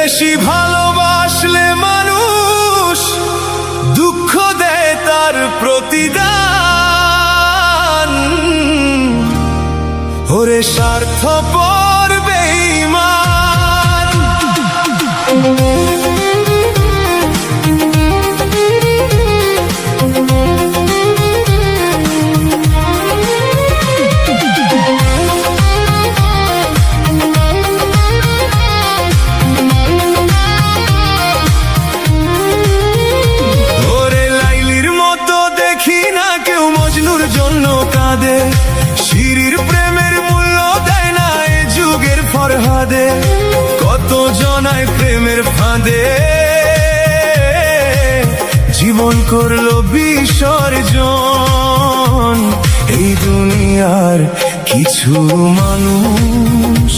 বেশি ভালোবাসলে মানুষ দুঃখ দেয় তার প্রতিদান। ওরে স্বার্থপর বেঈমান। মজনুর জন্য কাঁদে, শিরির প্রেমের মূল্য দেয় না এ যুগের ফরহাদে। কত জনায় প্রেমের ফাঁদে জীবন করলো বিসর্জন। এই দুনিয়ার কিছু মানুষ